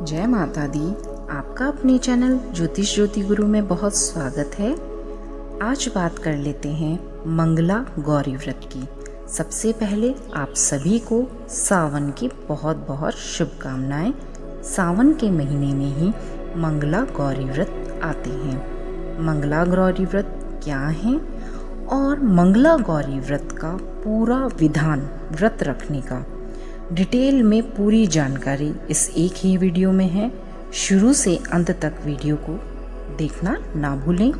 जय माता दी। आपका अपने चैनल ज्योतिष ज्योति गुरु में बहुत स्वागत है। आज बात कर लेते हैं मंगला गौरी व्रत की। सबसे पहले आप सभी को सावन की बहुत बहुत शुभकामनाएं। सावन के महीने में ही मंगला गौरी व्रत आते हैं। मंगला गौरी व्रत क्या है और मंगला गौरी व्रत का पूरा विधान, व्रत रखने का डिटेल में पूरी जानकारी इस एक ही वीडियो में है। शुरू से अंत तक वीडियो को देखना ना भूलें।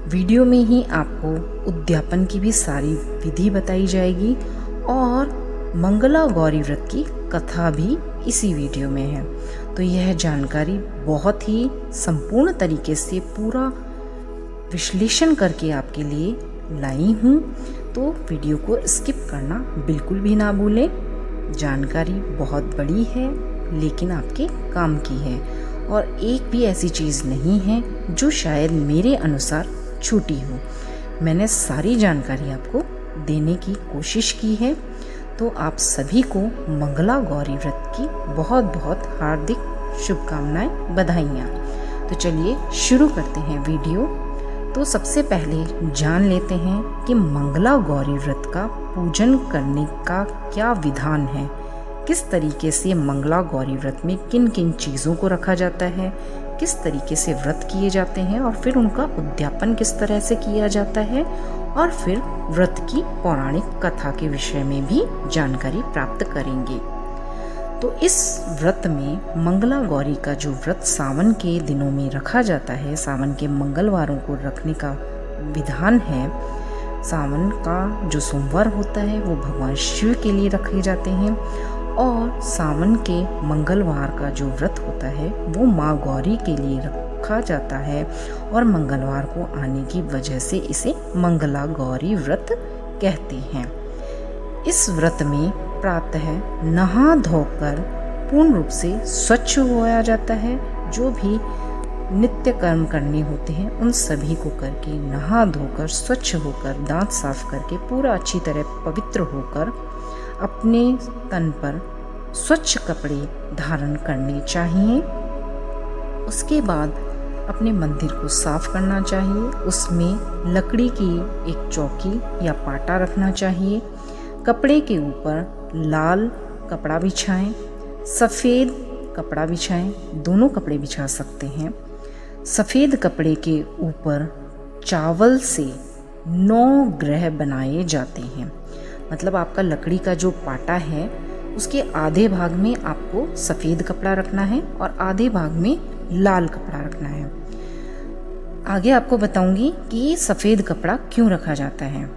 वीडियो में ही आपको उद्यापन की भी सारी विधि बताई जाएगी और मंगला गौरी व्रत की कथा भी इसी वीडियो में है। तो यह जानकारी बहुत ही संपूर्ण तरीके से पूरा विश्लेषण करके आपके लिए लाई हूँ, तो वीडियो को स्किप करना बिल्कुल भी ना भूलें। जानकारी बहुत बड़ी है लेकिन आपके काम की है और एक भी ऐसी चीज़ नहीं है जो शायद मेरे अनुसार छूटी हो। मैंने सारी जानकारी आपको देने की कोशिश की है। तो आप सभी को मंगला गौरी व्रत की बहुत बहुत हार्दिक शुभकामनाएं, बधाइयाँ। तो चलिए शुरू करते हैं वीडियो। तो सबसे पहले जान लेते हैं कि मंगला गौरी व्रत का पूजन करने का क्या विधान है, किस तरीके से मंगला गौरी व्रत में किन किन चीज़ों को रखा जाता है, किस तरीके से व्रत किए जाते हैं और फिर उनका उद्यापन किस तरह से किया जाता है, और फिर व्रत की पौराणिक कथा के विषय में भी जानकारी प्राप्त करेंगे। तो इस व्रत में मंगला गौरी का जो व्रत सावन के दिनों में रखा जाता है, सावन के मंगलवारों को रखने का विधान है। सावन का जो सोमवार होता है वो भगवान शिव के लिए रखे जाते हैं और सावन के मंगलवार का जो व्रत होता है वो माँ गौरी के लिए रखा जाता है और मंगलवार को आने की वजह से इसे मंगला गौरी व्रत कहते हैं। इस व्रत में प्रातः नहा धोकर पूर्ण रूप से स्वच्छ होया जाता है। जो भी नित्य कर्म करने होते हैं उन सभी को करके नहा धोकर स्वच्छ होकर दांत साफ करके पूरा अच्छी तरह पवित्र होकर अपने तन पर स्वच्छ कपड़े धारण करने चाहिए। उसके बाद अपने मंदिर को साफ करना चाहिए। उसमें लकड़ी की एक चौकी या पाटा रखना चाहिए। कपड़े के ऊपर लाल कपड़ा बिछाएं, सफ़ेद कपड़ा बिछाएं, दोनों कपड़े बिछा सकते हैं। सफ़ेद कपड़े के ऊपर चावल से 9 ग्रह बनाए जाते हैं। मतलब आपका लकड़ी का जो पाटा है उसके आधे भाग में आपको सफ़ेद कपड़ा रखना है और आधे भाग में लाल कपड़ा रखना है। आगे आपको बताऊंगी कि सफ़ेद कपड़ा क्यों रखा जाता है।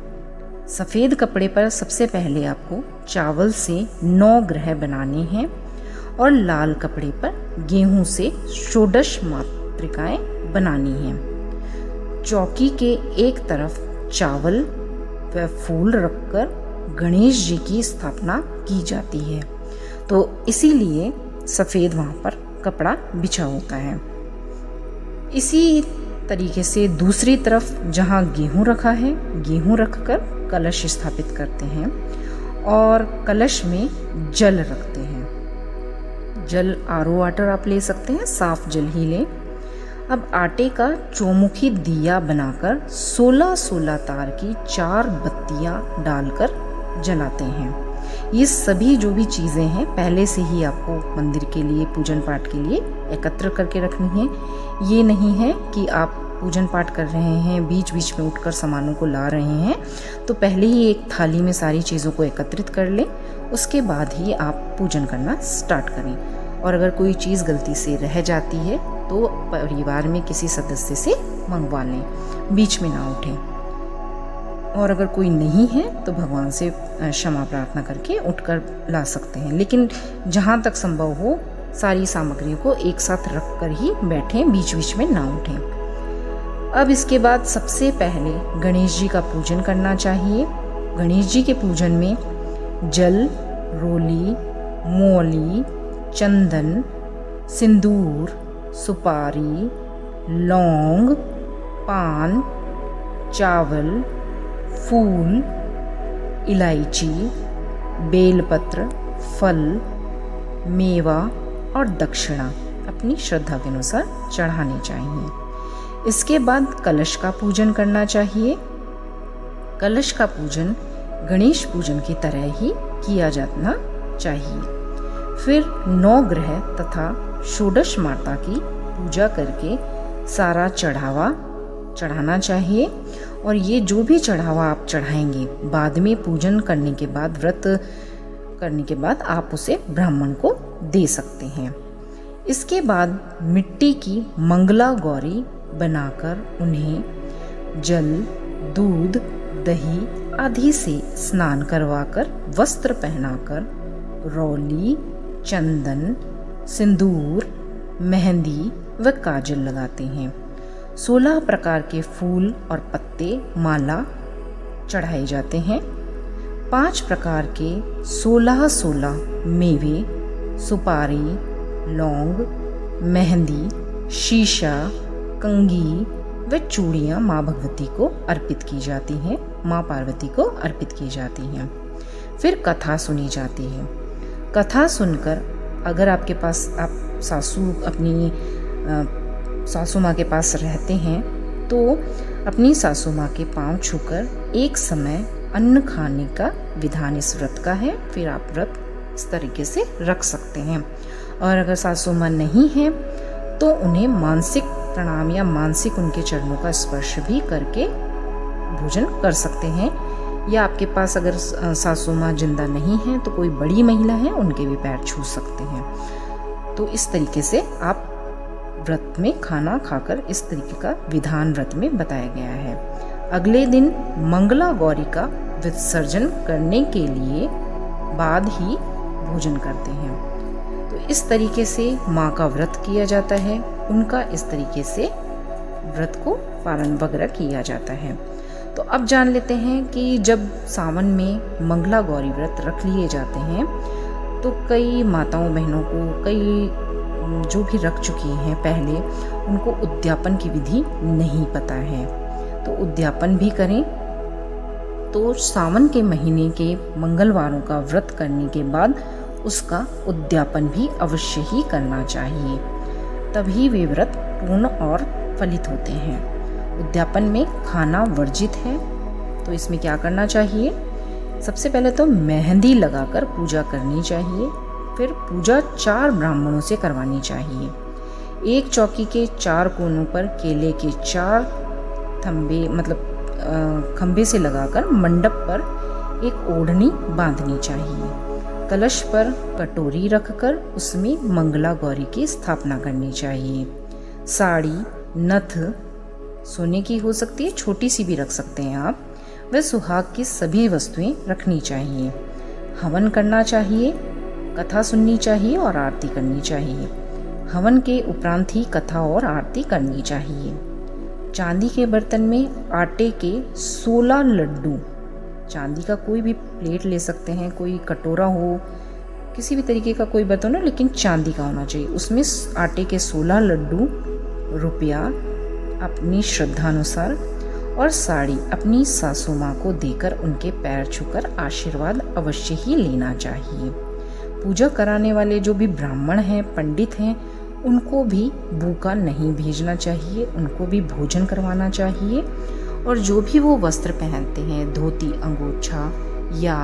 सफ़ेद कपड़े पर सबसे पहले आपको चावल से 9 ग्रह बनाने हैं और लाल कपड़े पर गेहूं से षोडश मातृकाएं बनानी हैं। चौकी के एक तरफ चावल व फूल रखकर गणेश जी की स्थापना की जाती है, तो इसीलिए सफ़ेद वहाँ पर कपड़ा बिछा होता है। इसी तरीके से दूसरी तरफ जहाँ गेहूं रखा है, गेहूं रखकर कलश स्थापित करते हैं और कलश में जल रखते हैं। जल आरओ वाटर आप ले सकते हैं, साफ जल ही लें। अब आटे का चौमुखी दिया बनाकर 16-16 तार की 4 बत्तियां डालकर जलाते हैं। ये सभी जो भी चीज़ें हैं पहले से ही आपको मंदिर के लिए, पूजन पाठ के लिए एकत्र करके रखनी है। ये नहीं है कि आप पूजन पाठ कर रहे हैं, बीच बीच में उठकर सामानों को ला रहे हैं, तो पहले ही एक थाली में सारी चीज़ों को एकत्रित कर लें, उसके बाद ही आप पूजन करना स्टार्ट करें। और अगर कोई चीज़ गलती से रह जाती है तो परिवार में किसी सदस्य से मंगवा लें, बीच में ना उठें। और अगर कोई नहीं है तो भगवान से क्षमा प्रार्थना करके उठकर ला सकते हैं, लेकिन जहाँ तक संभव हो सारी सामग्रियों को एक साथ रख कर ही बैठें, बीच बीच में ना उठें। अब इसके बाद सबसे पहले गणेश जी का पूजन करना चाहिए। गणेश जी के पूजन में जल, रोली, मौली, चंदन, सिंदूर, सुपारी, लौंग, पान, चावल, फूल, इलायची, बेलपत्र, फल, मेवा और दक्षिणा। अब अपनी श्रद्धा के अनुसार चढ़ाने चाहिए। इसके बाद कलश का पूजन करना चाहिए। कलश का पूजन गणेश पूजन की तरह ही किया जाना चाहिए। फिर 9 ग्रह तथा षोडश माता की पूजा करके सारा चढ़ावा चढ़ाना चाहिए। और ये जो भी चढ़ावा आप चढ़ाएंगे बाद में पूजन करने के बाद, व्रत करने के बाद आप उसे ब्राह्मण को दे सकते हैं। इसके बाद मिट्टी की मंगला गौरी बनाकर उन्हें जल, दूध, दही आदि से स्नान करवाकर, वस्त्र पहनाकर, रौली, चंदन, सिंदूर, मेहंदी व काजल लगाते हैं। 16 प्रकार के फूल और पत्ते माला चढ़ाए जाते हैं। 5 प्रकार के 16 मेवे, सुपारी, लौंग, मेहंदी, शीशा, कंघी व चूड़ियाँ माँ भगवती को अर्पित की जाती हैं, माँ पार्वती को अर्पित की जाती हैं। फिर कथा सुनी जाती है। कथा सुनकर अगर आपके पास आप अपनी सासू माँ के पास रहते हैं तो अपनी सासू माँ के पांव छूकर एक समय अन्न खाने का विधान इस व्रत का है। फिर आप व्रत इस तरीके से रख सकते हैं। और अगर सासू माँ नहीं है तो उन्हें मानसिक प्रणाम या मानसिक उनके चरणों का स्पर्श भी करके भोजन कर सकते हैं। या आपके पास अगर सासू माँ जिंदा नहीं है तो कोई बड़ी महिला है, उनके भी पैर छू सकते हैं। तो इस तरीके से आप व्रत में खाना खाकर, इस तरीके का विधान व्रत में बताया गया है। अगले दिन मंगला गौरी का विसर्जन करने के लिए बाद ही भोजन करते हैं। तो इस तरीके से माँ का व्रत किया जाता है, उनका इस तरीके से व्रत को पालन वगैरह किया जाता है। तो अब जान लेते हैं कि जब सावन में मंगला गौरी व्रत रख लिए जाते हैं तो कई माताओं बहनों को, कई जो भी रख चुकी हैं पहले, उनको उद्यापन की विधि नहीं पता है। तो उद्यापन भी करें। तो सावन के महीने के मंगलवारों का व्रत करने के बाद उसका उद्यापन भी अवश्य ही करना चाहिए, तभी वे व्रत पूर्ण और फलित होते हैं। उद्यापन में खाना वर्जित है। तो इसमें क्या करना चाहिए? सबसे पहले तो मेहंदी लगाकर पूजा करनी चाहिए। फिर पूजा 4 ब्राह्मणों से करवानी चाहिए। एक चौकी के 4 कोनों पर केले के 4 खंबे से लगाकर मंडप पर एक ओढ़नी बांधनी चाहिए। कलश पर कटोरी रखकर उसमें मंगला गौरी की स्थापना करनी चाहिए। साड़ी, नथ, सोने की हो सकती है, छोटी सी भी रख सकते हैं आप, वह सुहाग की सभी वस्तुएं रखनी चाहिए। हवन करना चाहिए, कथा सुननी चाहिए और आरती करनी चाहिए। हवन के उपरांत ही कथा और आरती करनी चाहिए। चांदी के बर्तन में आटे के 16 लड्डू, चांदी का कोई भी प्लेट ले सकते हैं, कोई कटोरा हो, किसी भी तरीके का कोई बर्तन हो, लेकिन चांदी का होना चाहिए। उसमें आटे के 16 लड्डू, रुपया अपनी श्रद्धानुसार और साड़ी अपनी सासू माँ को देकर उनके पैर छूकर आशीर्वाद अवश्य ही लेना चाहिए। पूजा कराने वाले जो भी ब्राह्मण हैं, पंडित हैं, उनको भी भूखा नहीं भेजना चाहिए, उनको भी भोजन करवाना चाहिए। और जो भी वो वस्त्र पहनते हैं, धोती, अंगोछा या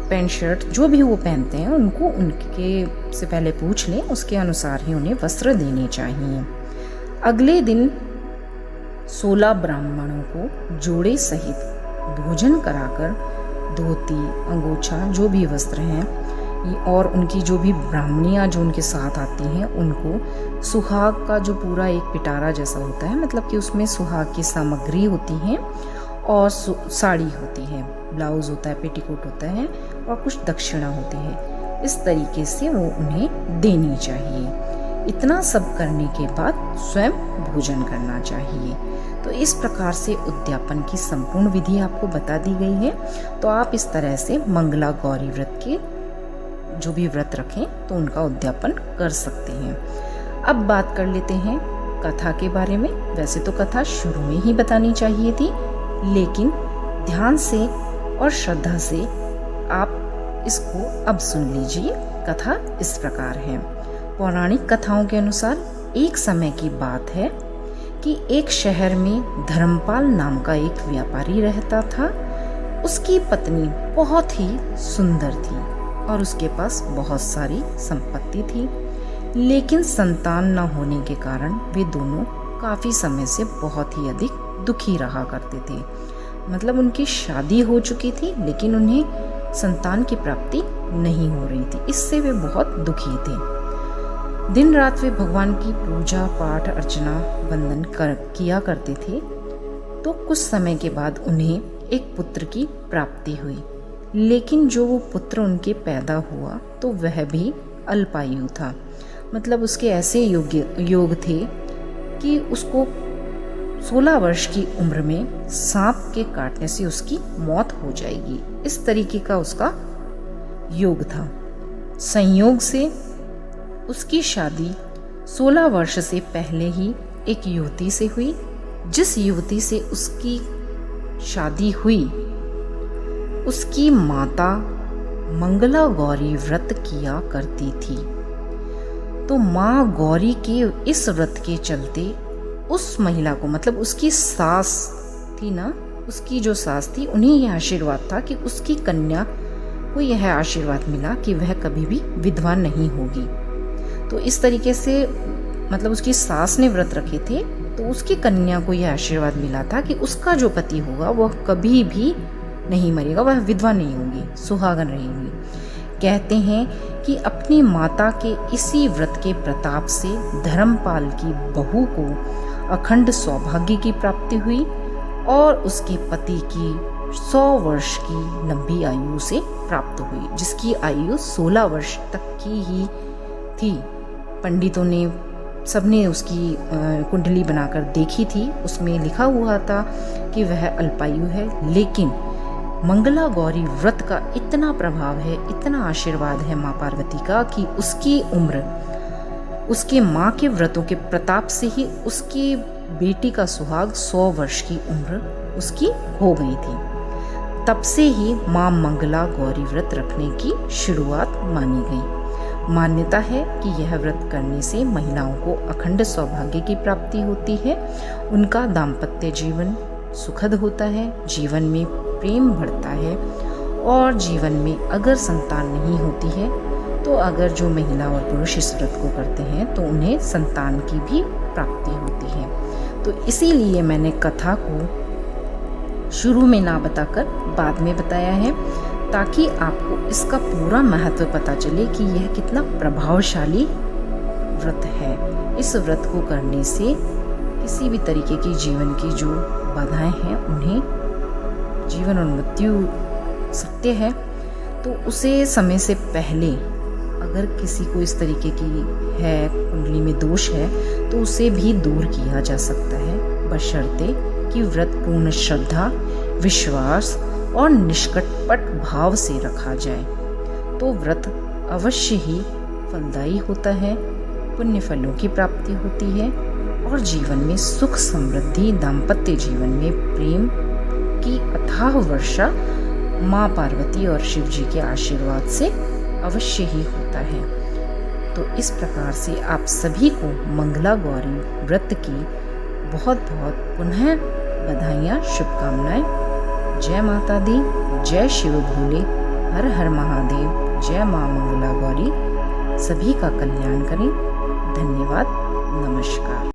पैंट शर्ट, जो भी वो पहनते हैं, उनको उनके से पहले पूछ लें, उसके अनुसार ही उन्हें वस्त्र देने चाहिए। अगले दिन 16 ब्राह्मणों को जोड़े सहित भोजन कराकर धोती, अंगोछा, जो भी वस्त्र हैं और उनकी जो भी ब्राह्मणियाँ जो उनके साथ आती हैं, उनको सुहाग का जो पूरा एक पिटारा जैसा होता है, मतलब कि उसमें सुहाग की सामग्री होती है और साड़ी होती है, ब्लाउज होता है, पेटीकोट होता है और कुछ दक्षिणा होती है। इस तरीके से वो उन्हें देनी चाहिए। इतना सब करने के बाद स्वयं भोजन करना चाहिए। तो इस प्रकार से उद्यापन की संपूर्ण विधि आपको बता दी गई है। तो आप इस तरह से मंगला गौरी व्रत के जो भी व्रत रखें तो उनका उद्यापन कर सकते हैं। अब बात कर लेते हैं कथा के बारे में। वैसे तो कथा शुरू में ही बतानी चाहिए थी, लेकिन ध्यान से और श्रद्धा से आप इसको अब सुन लीजिए। कथा इस प्रकार है। पौराणिक कथाओं के अनुसार एक समय की बात है कि एक शहर में धर्मपाल नाम का एक व्यापारी रहता था। उसकी पत्नी बहुत ही सुंदर थी और उसके पास बहुत सारी संपत्ति थी, लेकिन संतान न होने के कारण वे दोनों काफ़ी समय से बहुत ही अधिक दुखी रहा करते थे। मतलब उनकी शादी हो चुकी थी लेकिन उन्हें संतान की प्राप्ति नहीं हो रही थी, इससे वे बहुत दुखी थे। दिन रात वे भगवान की पूजा पाठ अर्चना वंदन किया करते थे। तो कुछ समय के बाद उन्हें एक पुत्र की प्राप्ति हुई, लेकिन जो वो पुत्र उनके पैदा हुआ तो वह भी अल्पायु था। मतलब उसके ऐसे योग थे कि उसको 16 वर्ष की उम्र में सांप के काटने से उसकी मौत हो जाएगी, इस तरीके का उसका योग था। संयोग से उसकी शादी 16 वर्ष से पहले ही एक युवती से हुई। जिस युवती से उसकी शादी हुई उसकी माता मंगला गौरी व्रत किया करती थी। तो माँ गौरी के इस व्रत के चलते उस महिला को, मतलब उसकी सास थी ना, उसकी जो सास थी, उन्हें यह आशीर्वाद था कि उसकी कन्या को यह आशीर्वाद मिला कि वह कभी भी विधवा नहीं होगी। तो इस तरीके से मतलब उसकी सास ने व्रत रखे थे तो उसकी कन्या को यह आशीर्वाद मिला था कि उसका जो पति होगा वह कभी भी नहीं मरेगा, वह विधवा नहीं होगी, सुहागन रहेगी। कहते हैं कि अपनी माता के इसी व्रत के प्रताप से धर्मपाल की बहू को अखंड सौभाग्य की प्राप्ति हुई और उसके पति की 100 वर्ष की लंबी आयु से प्राप्त हुई, जिसकी आयु 16 वर्ष तक की ही थी। पंडितों ने सबने उसकी कुंडली बनाकर देखी थी, उसमें लिखा हुआ था कि वह अल्पायु है, लेकिन मंगला गौरी व्रत का इतना प्रभाव है, इतना आशीर्वाद है माँ पार्वती का कि उसकी उम्र उसके माँ के व्रतों के प्रताप से ही उसकी बेटी का सुहाग 100 वर्ष की उम्र उसकी हो गई थी। तब से ही माँ मंगला गौरी व्रत रखने की शुरुआत मानी गई। मान्यता है कि यह व्रत करने से महिलाओं को अखंड सौभाग्य की प्राप्ति होती है, उनका दाम्पत्य जीवन सुखद होता है, जीवन में प्रेम बढ़ता है और जीवन में अगर संतान नहीं होती है तो अगर जो महिला और पुरुष इस व्रत को करते हैं तो उन्हें संतान की भी प्राप्ति होती है। तो इसीलिए मैंने कथा को शुरू में ना बताकर बाद में बताया है, ताकि आपको इसका पूरा महत्व पता चले कि यह कितना प्रभावशाली व्रत है। इस व्रत को करने से किसी भी तरीके की जीवन की जो बाधाएं हैं उन्हें, जीवन और मृत्यु सत्य है तो उसे समय से पहले, अगर किसी को इस तरीके की है, कुंडली में दोष है, तो उसे भी दूर किया जा सकता है, बशर्ते कि व्रत पूर्ण श्रद्धा, विश्वास और निष्कपट भाव से रखा जाए। तो व्रत अवश्य ही फलदायी होता है, पुण्य फलों की प्राप्ति होती है और जीवन में सुख समृद्धि, दाम्पत्य जीवन में प्रेम की अथाह वर्षा माँ पार्वती और शिव जी के आशीर्वाद से अवश्य ही होता है। तो इस प्रकार से आप सभी को मंगला गौरी व्रत की बहुत बहुत पुनः बधाइयाँ, शुभकामनाएं। जय माता दी, जय शिव भोले, हर हर महादेव, जय माँ मंगला गौरी। सभी का कल्याण करें। धन्यवाद, नमस्कार।